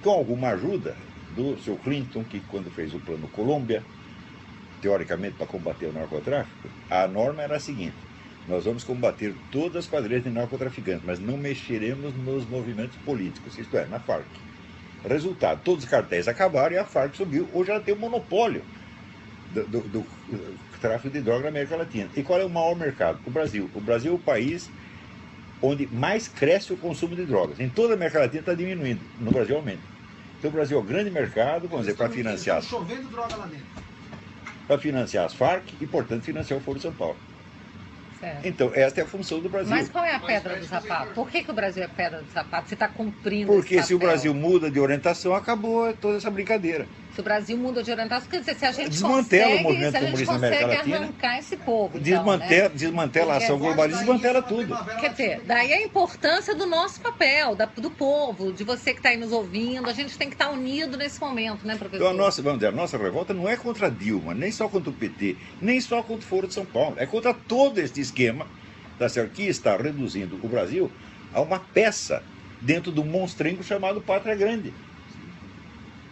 com alguma ajuda do seu Clinton, que quando fez o plano Colômbia, teoricamente para combater o narcotráfico, a norma era a seguinte: nós vamos combater todas as quadrilhas de narcotraficantes, mas não mexeremos nos movimentos políticos, isto é, na Farc. Resultado, todos os cartéis acabaram e a Farc subiu. Hoje ela tem o monopólio do tráfico de droga na América Latina. E qual é o maior mercado? O Brasil. O Brasil é o país onde mais cresce o consumo de drogas. Em toda a América Latina está diminuindo, no Brasil aumenta. Então o Brasil é o grande mercado, vamos dizer, para financiar. Chovendo droga lá dentro. Para financiar as Farc e, portanto, financiar o Foro de São Paulo. Certo. Então, esta é a função do Brasil. Mas qual é a pedra do sapato? Por que o Brasil é pedra do sapato? Você está cumprindo Porque esse se o papel? Brasil muda de orientação, acabou toda essa brincadeira. Se o Brasil muda de orientação, quer dizer, se a gente Desmantela consegue, o movimento se a gente comunista na América consegue Latina, arrancar esse povo, desmantela, então, né? desmantela a ação globalista, desmantela tudo. Quer dizer, daí a importância do nosso papel, do povo, de você que está aí nos ouvindo, a gente tem que estar unido nesse momento, né, professor? Então vamos dizer, a nossa revolta não é contra a Dilma, nem só contra o PT, nem só contra o Foro de São Paulo, é contra todo este esquema, tá certo, que está reduzindo o Brasil a uma peça dentro do monstrengo chamado Pátria Grande.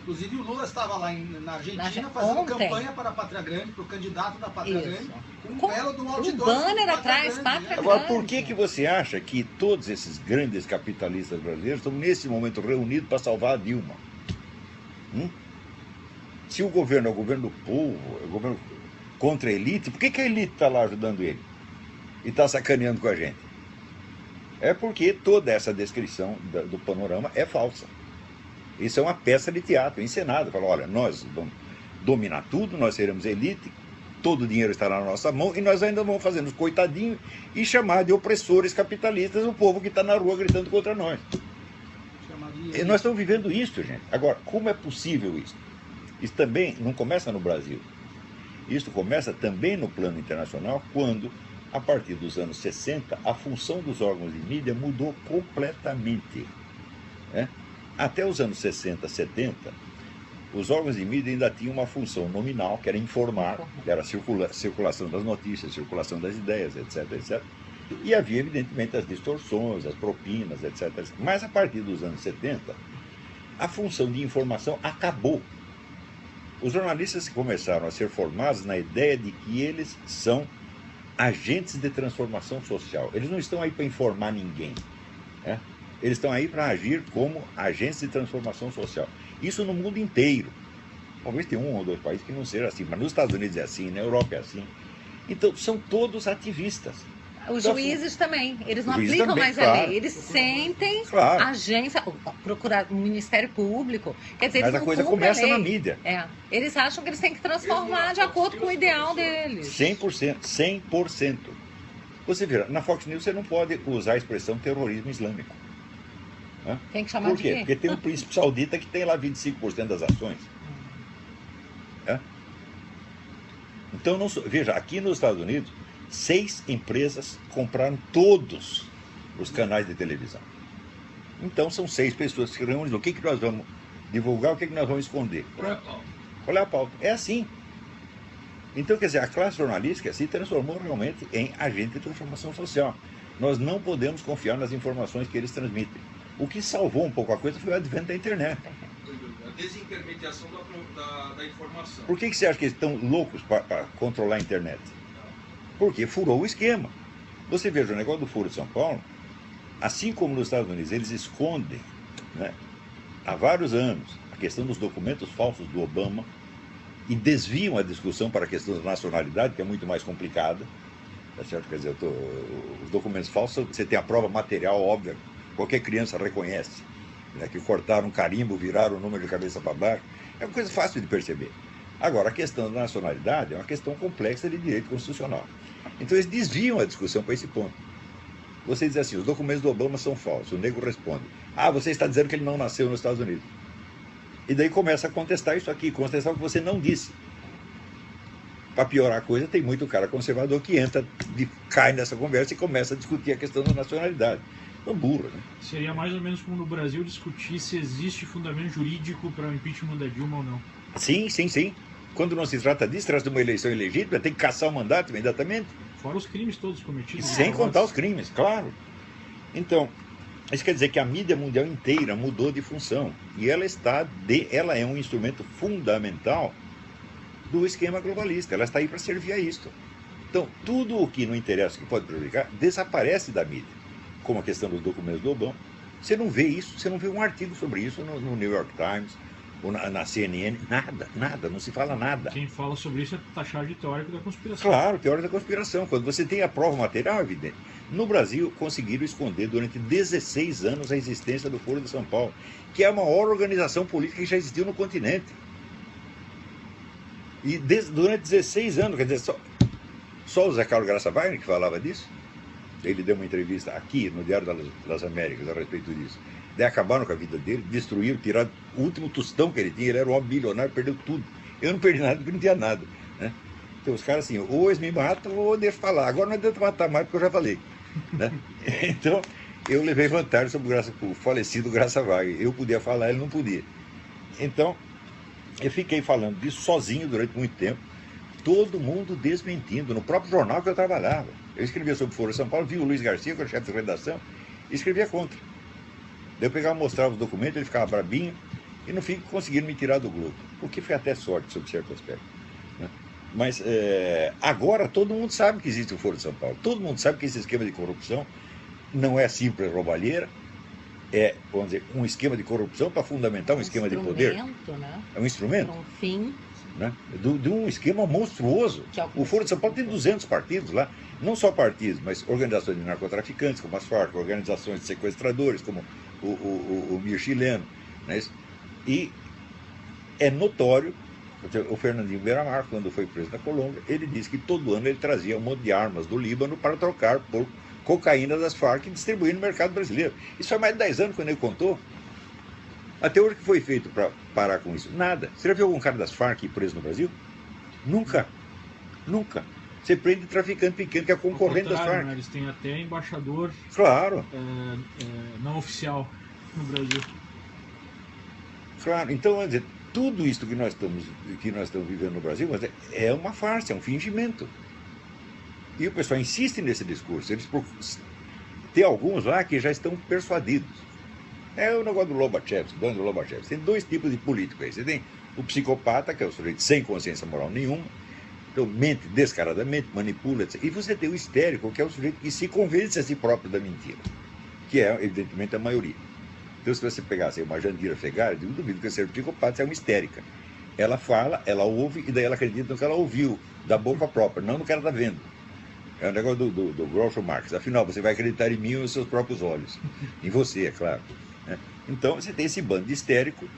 Inclusive o Lula estava lá na Argentina fazendo ontem. campanha para a Pátria Grande, para o candidato da Pátria Isso. Grande, com um belo de um outdoor. Um banner Pátria atrás, Grande, Pátria né? Agora, Grande. por que você acha que todos esses grandes capitalistas brasileiros estão nesse momento reunidos para salvar a Dilma? Se o governo é o governo do povo, é o governo contra a elite, por que a elite está lá ajudando ele? E está sacaneando com a gente? É porque toda essa descrição do panorama é falsa. Isso é uma peça de teatro encenada. Fala, olha, nós vamos dominar tudo, nós seremos elite, todo o dinheiro estará na nossa mão e nós ainda vamos fazendo os coitadinhos e chamar de opressores capitalistas o povo que está na rua gritando contra nós. E nós estamos vivendo isso, gente. Agora, como é possível isso? Isso também não começa no Brasil. Isso começa também no plano internacional, quando, a partir dos anos 60, a função dos órgãos de mídia mudou completamente. Né? Até os anos 60, 70, os órgãos de mídia ainda tinham uma função nominal, que era informar, que era a circulação das notícias, circulação das ideias, etc, etc. E havia, evidentemente, as distorções, as propinas, etc, etc. Mas, a partir dos anos 70, a função de informação acabou. Os jornalistas começaram a ser formados na ideia de que eles são agentes de transformação social. Eles não estão aí para informar ninguém, né? Eles estão aí para agir como agentes de transformação social. Isso no mundo inteiro. Talvez tenha um ou dois países que não seja assim, mas nos Estados Unidos é assim, na Europa é assim. Então, são todos ativistas. Os Então, juízes também, eles não juízes aplicam também, mais a claro. lei, eles sentem Claro. agência, o Ministério Público, quer dizer, Mas eles a não coisa cumprem a começa lei. na mídia. Eles acham que eles têm que transformar de acordo com o ideal deles. 100%, 100%. Você vê, na Fox News você não pode usar a expressão terrorismo islâmico. Né? Tem que chamar Por de quê? quê? Porque tem um príncipe saudita que tem lá 25% das ações. É? Então, veja, aqui nos Estados Unidos, 6 empresas compraram todos os canais de televisão. Então, são 6 pessoas que se reúnem. O que nós vamos divulgar, o que nós vamos esconder? Qual é a pauta? É assim. Então, quer dizer, a classe jornalística se transformou realmente em agente de transformação social. Nós não podemos confiar nas informações que eles transmitem. O que salvou um pouco a coisa foi o advento da internet. A desintermediação da informação. Por que você acha que eles estão loucos para controlar a internet? Porque furou o esquema. Você veja, o negócio do Foro de São Paulo, assim como nos Estados Unidos, eles escondem, né, há vários anos a questão dos documentos falsos do Obama e desviam a discussão para a questão da nacionalidade, que é muito mais complicada. Tá certo? Quer dizer, os documentos falsos, você tem a prova material óbvia, qualquer criança reconhece, né, que cortaram um carimbo, viraram o número de cabeça para baixo. É uma coisa fácil de perceber. Agora, a questão da nacionalidade é uma questão complexa de direito constitucional. Então, eles desviam a discussão para esse ponto. Você diz assim, os documentos do Obama são falsos. O nego responde, você está dizendo que ele não nasceu nos Estados Unidos. E daí começa a contestar isso aqui, contestar o que você não disse. Para piorar a coisa, tem muito cara conservador que entra, cai nessa conversa e começa a discutir a questão da nacionalidade. Então, burro, né? Seria mais ou menos como no Brasil discutir se existe fundamento jurídico para o impeachment da Dilma ou não. Sim, sim, sim. Quando não se trata disso, trata de uma eleição ilegítima, tem que caçar o mandato imediatamente. Fora os crimes todos E cometidos. sem contar os crimes, claro. Então, Isso quer dizer que a mídia mundial inteira mudou de função. E ela é um instrumento fundamental do esquema globalista. Ela está aí para servir a isto. Então, tudo o que não interessa, que pode prejudicar, desaparece da mídia. Como a questão dos documentos do Obama. Você não vê isso, você não vê um artigo sobre isso no New York Times, ou na CNN, nada, não se fala nada. Quem fala sobre isso é taxado de teórico da conspiração. Claro, teoria da conspiração. Quando você tem a prova material, é evidente. No Brasil, conseguiram esconder durante 16 anos a existência do Foro de São Paulo, que é a maior organização política que já existiu no continente. E durante 16 anos, quer dizer, só o Zé Carlos Graça Wagner que falava disso. Ele deu uma entrevista aqui no Diário das Américas a respeito disso. Daí acabaram com a vida dele, destruíram, tiraram o último tostão que ele tinha. Ele era um homem bilionário, perdeu tudo. Eu não perdi nada porque não tinha nada, né? Então os caras assim, ou eles me matam ou eu deixo falar. Agora não adianta matar mais porque eu já falei, né? Então eu levei vantagem sobre o falecido Graça Wagner. Eu podia falar, ele não podia. Então eu fiquei falando disso sozinho durante muito tempo. Todo mundo desmentindo, no próprio jornal que eu trabalhava. Eu escrevia sobre o Foro de São Paulo, vi o Luiz Garcia, que era o chefe de redação, e escrevia contra. Daí eu pegava, mostrava os documentos, ele ficava brabinho, e no fim conseguiram me tirar do grupo. O que foi até sorte, sob certo aspecto, né? Mas agora todo mundo sabe que existe o Foro de São Paulo. Todo mundo sabe que esse esquema de corrupção não é simples roubalheira, é, vamos dizer, um esquema de corrupção para fundamentar um esquema de poder. Né? É um instrumento. Para um fim. Né? De um esquema monstruoso. O Foro de São Paulo tem 200 partidos lá, não só partidos, mas organizações de narcotraficantes, como as Farc, organizações de sequestradores, como o Mir chileno, né? E é notório, o Fernandinho Beiramar, quando foi preso na Colômbia, ele disse que todo ano ele trazia um monte de armas do Líbano para trocar por cocaína das Farc e distribuir no mercado brasileiro. Isso faz mais de 10 anos quando ele contou. Até hoje, o que foi feito para parar com isso? Nada. Você já viu algum cara das Farc preso no Brasil? Nunca. Nunca. Você prende traficante pequeno que é concorrente das Farc. Né? Eles têm até embaixador claro. Não oficial no Brasil. Claro. Então, dizer, tudo isso que nós estamos vivendo no Brasil é uma farsa, é um fingimento. E o pessoal insiste nesse discurso. Tem alguns lá que já estão persuadidos. É o negócio do Lobachevsky, do Lobachevsky. Tem dois tipos de político aí. Você tem o psicopata, que é o sujeito sem consciência moral nenhuma, então mente descaradamente, manipula, etc. E você tem o histérico, que é o sujeito que se convence a si próprio da mentira, que é, evidentemente, a maioria. Então, se você pegasse uma Jandira Fegali, eu duvido que ser psicopata é uma histérica. Ela fala, ela ouve, e daí ela acredita no que ela ouviu, da boca própria, não no que ela está vendo. É o negócio do Groucho Marx. Afinal, você vai acreditar em mim ou nos seus próprios olhos. Em você, é claro. Então você tem esse bando de histérico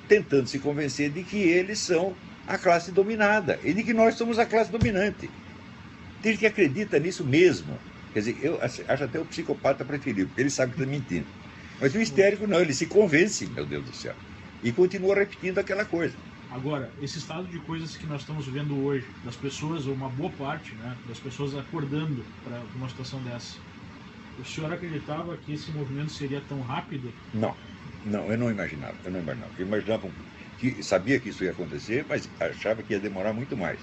tentando se convencer de que eles são a classe dominada e de que nós somos a classe dominante. Tem gente que acredita nisso mesmo. Quer dizer, eu acho até o psicopata preferido, porque ele sabe que está mentindo. Mas o histérico não, ele se convence, meu Deus do céu, e continua repetindo aquela coisa. Agora, esse estado de coisas que nós estamos vendo hoje, das pessoas, ou uma boa parte, né, das pessoas acordando para uma situação dessa, o senhor acreditava que esse movimento seria tão rápido? Não, eu não imaginava. Eu imaginava que sabia que isso ia acontecer, mas achava que ia demorar muito mais.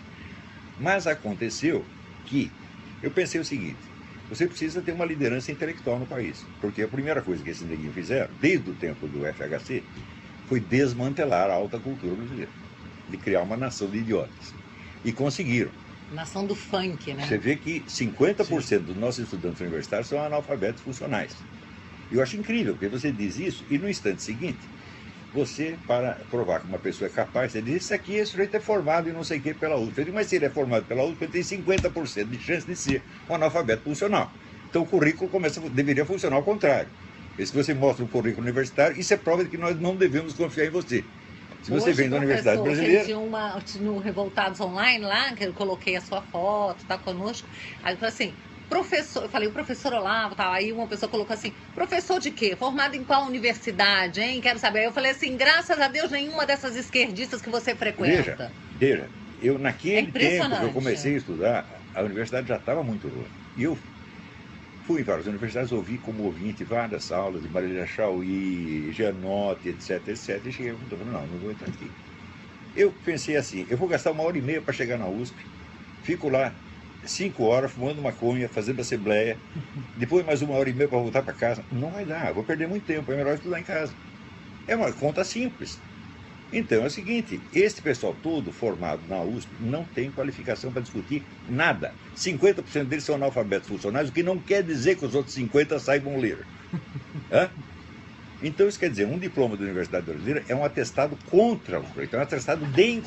Mas aconteceu que eu pensei o seguinte: você precisa ter uma liderança intelectual no país, porque a primeira coisa que esses neguinhos fizeram, desde o tempo do FHC, foi desmantelar a alta cultura brasileira, de criar uma nação de idiotas. E conseguiram. Nação do funk, né? Você vê que 50% dos nossos estudantes universitários são analfabetos funcionais. Eu acho incrível, porque você diz isso e no instante seguinte, você, para provar que uma pessoa é capaz, você diz: isso aqui, esse sujeito é formado e não sei o que pela USP. Eu digo: mas se ele é formado pela USP, ele tem 50% de chance de ser um analfabeto funcional. Então o currículo deveria funcionar ao contrário. Se você mostra um currículo universitário, isso é prova de que nós não devemos confiar em você. Se você vem da Universidade Brasileira... No Revoltados Online lá, que eu coloquei a sua foto, tá conosco, aí eu falei assim: professor, eu falei, o professor Olavo, tal. Aí uma pessoa colocou assim: professor de quê? Formado em qual universidade, hein? Quero saber. Aí eu falei assim: graças a Deus, nenhuma dessas esquerdistas que você frequenta. Veja, eu naquele tempo que eu comecei a estudar, a universidade já estava muito ruim. E eu fui em várias universidades, ouvi como ouvinte várias aulas de Marília Chauí, Gianotti, etc, etc. E cheguei e falei: não vou entrar aqui. Eu pensei assim: eu vou gastar 1h30 para chegar na USP, fico lá 5 horas fumando maconha, fazendo assembleia, depois mais 1h30 para voltar para casa. Não vai dar, eu vou perder muito tempo, é melhor estudar em casa. É uma conta simples. Então é o seguinte, este pessoal todo formado na USP não tem qualificação para discutir nada. 50% deles são analfabetos funcionais, o que não quer dizer que os outros 50% saibam ler. Hã? Então isso quer dizer, um diploma da Universidade Brasileira é um atestado contra o projeto, é um atestado de